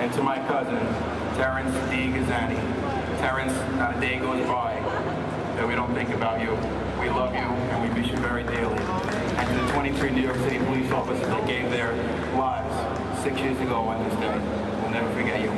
And to my cousin, Terrence D. Gazzani. Terrence, not a day goes by that we don't think about you. We love you, and we miss you very dearly. And to the 23 New York City police officers that gave their lives 6 years ago on this day, we'll never forget you.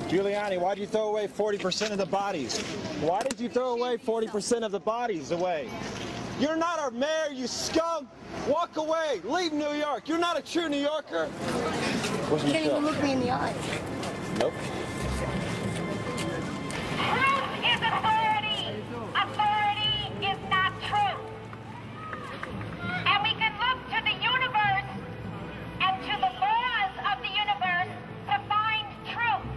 Giuliani, why did you throw away 40% of the bodies? Why did you throw away 40% of the bodies away? You're not our mayor, you scum! Walk away! Leave New York! You're not a true New Yorker! You can't even look me in the eye. Nope. Truth is authority! Authority is not truth! And we can look to the universe and to the laws of the universe to find truth.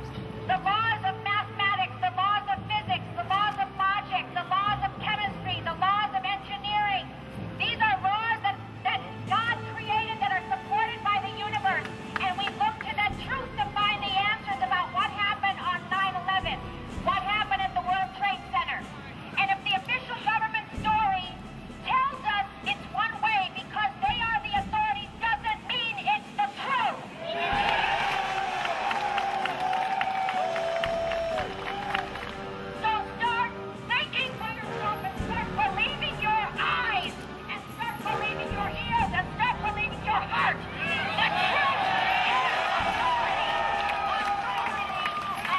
The laws of mathematics, the laws of physics, the laws of logic, the laws of chemistry, the laws of engineering. These are laws that God created that are supported by the universe. And we look to that truth to find the answers about what happened on 9/11, what happened at the World Trade Center. And if the official government story tells us it's one way because they are the authorities, doesn't mean it's the truth. So start thinking for yourself and start believing your eyes and start believing your ears and start believing your heart. The truth is authority.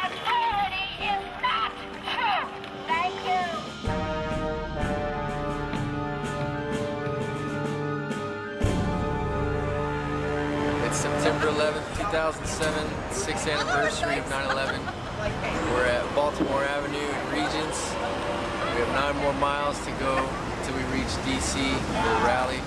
Authority is not truth. Thank you. It's September 11th, 2007, 6th anniversary of 9/11. We're at Baltimore Avenue in Regents. We have 9 more miles to go until we reach DC for a rally.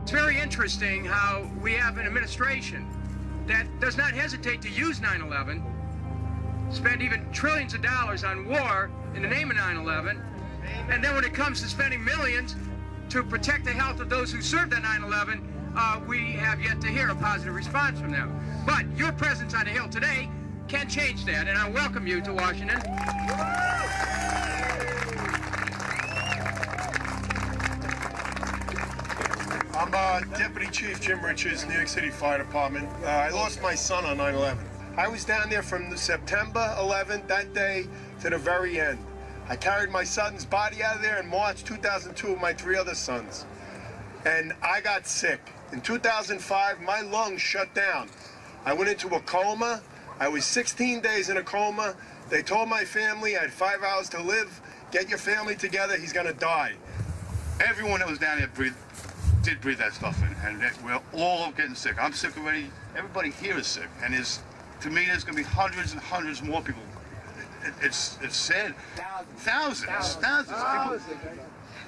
It's very interesting how we have an administration that does not hesitate to use 9/11, spend even trillions of dollars on war in the name of 9/11, and then when it comes to spending millions to protect the health of those who served on 9/11, we have yet to hear a positive response from them. But your presence on the Hill today can change that, and I welcome you to Washington. I'm Deputy Chief Jim Richards, New York City Fire Department. I lost my son on 9/11. I was down there from the September 11th, that day, to the very end. I carried my son's body out of there in March 2002 with my 3 other sons. And I got sick. In 2005, my lungs shut down. I went into a coma. I was 16 days in a coma. They told my family I had 5 hours to live. Get your family together, he's gonna die. Everyone that was down there did breathe that stuff in, and we're all getting sick. I'm sick already. Everybody here is sick, and to me, there's going to be hundreds and hundreds more people. It's sad. Thousands of people.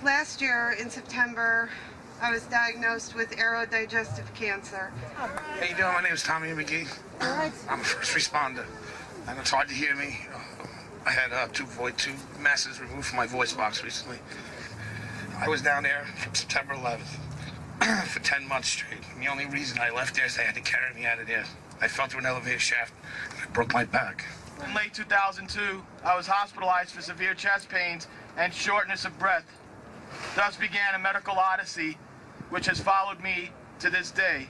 Last year in September, I was diagnosed with aerodigestive cancer. How you doing? My name is Tommy McGee. I'm a first responder, and it's hard to hear me. I had two masses removed from my voice box recently. I was down there from September 11th. for 10 months straight. And the only reason I left there is they had to carry me out of there. I fell through an elevator shaft and I broke my back. In late 2002, I was hospitalized for severe chest pains and shortness of breath. Thus began a medical odyssey, which has followed me to this day.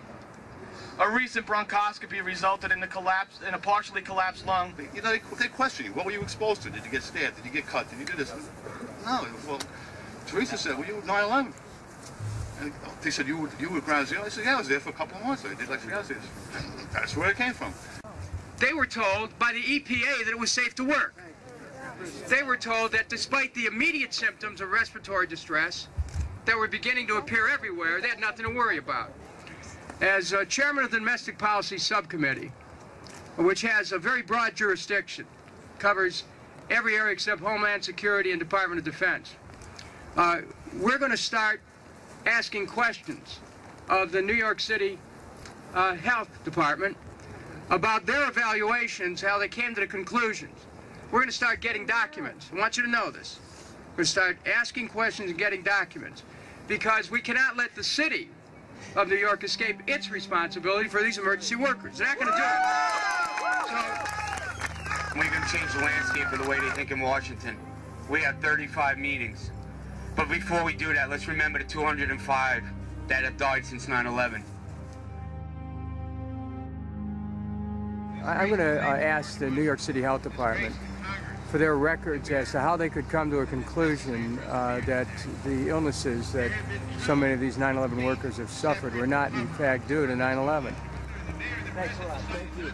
A recent bronchoscopy resulted in a partially collapsed lung. You know, they question you. What were you exposed to? Did you get stabbed? Did you get cut? Did you do this? No. Well, Teresa said, well, you were 9/11. And they said, you were ground zero? I said, yeah, I was there for a couple of months. I did like 3 hours. That's where it came from. They were told by the EPA that it was safe to work. They were told that despite the immediate symptoms of respiratory distress that were beginning to appear everywhere, they had nothing to worry about. As chairman of the Domestic Policy Subcommittee, which has a very broad jurisdiction, covers every area except Homeland Security and Department of Defense, we're going to start asking questions of the New York City Health Department about their evaluations, how they came to the conclusions. We're going to start getting documents. I want you to know this. We're going to start asking questions and getting documents because we cannot let the city of New York escape its responsibility for these emergency workers. They're not going to do it. So, we're going to change the landscape of the way they think in Washington. We have 35 meetings. But before we do that, let's remember the 205 that have died since 9/11. I'm going to ask the New York City Health Department for their records as to how they could come to a conclusion that the illnesses that so many of these 9/11 workers have suffered were not, in fact, due to 9/11. Thanks a lot. Thank you.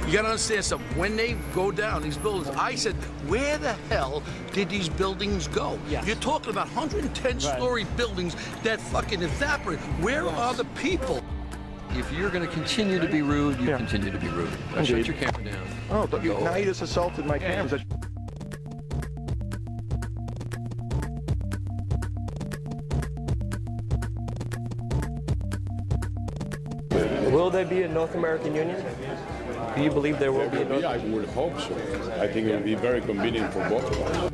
You gotta understand something. When they go down, these buildings, I said, where the hell did these buildings go? Yes. You're talking about 110-story buildings that fucking evaporate. Where are the people? If you're going to continue to be rude, you continue to be rude. Shut your camera down. Oh, but now you just assaulted my cameras. Will there be a North American Union? Do you believe there will be a North American Union? I would hope so. I think it would be very convenient for both of us.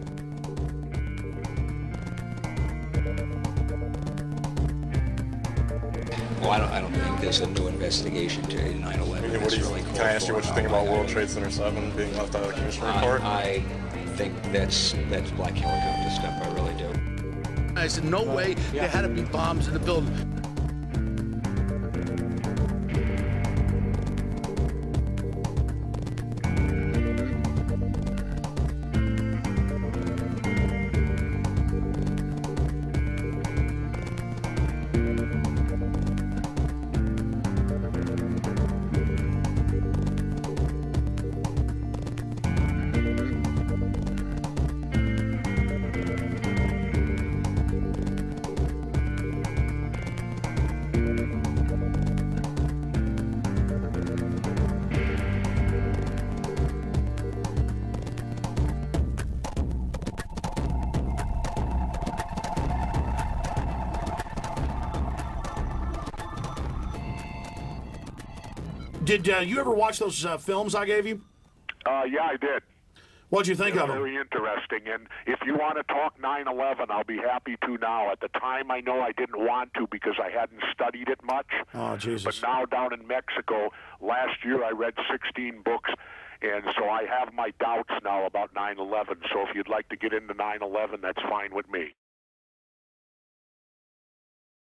Well, I don't think there's a new investigation to 9/11. Can I ask you what you think about World Trade Center 7 being left out of the Commission report? I think that's black helicopter stuff. I really do. I said, no way. There had to be bombs in the building. Did you ever watch those films I gave you? Yeah, I did. What'd you think of him? Very interesting. And if you want to talk 9/11, I'll be happy to now. At the time, I know I didn't want to because I hadn't studied it much. Oh, Jesus. But now down in Mexico, last year I read 16 books, and so I have my doubts now about 9/11. So if you'd like to get into 9/11, that's fine with me.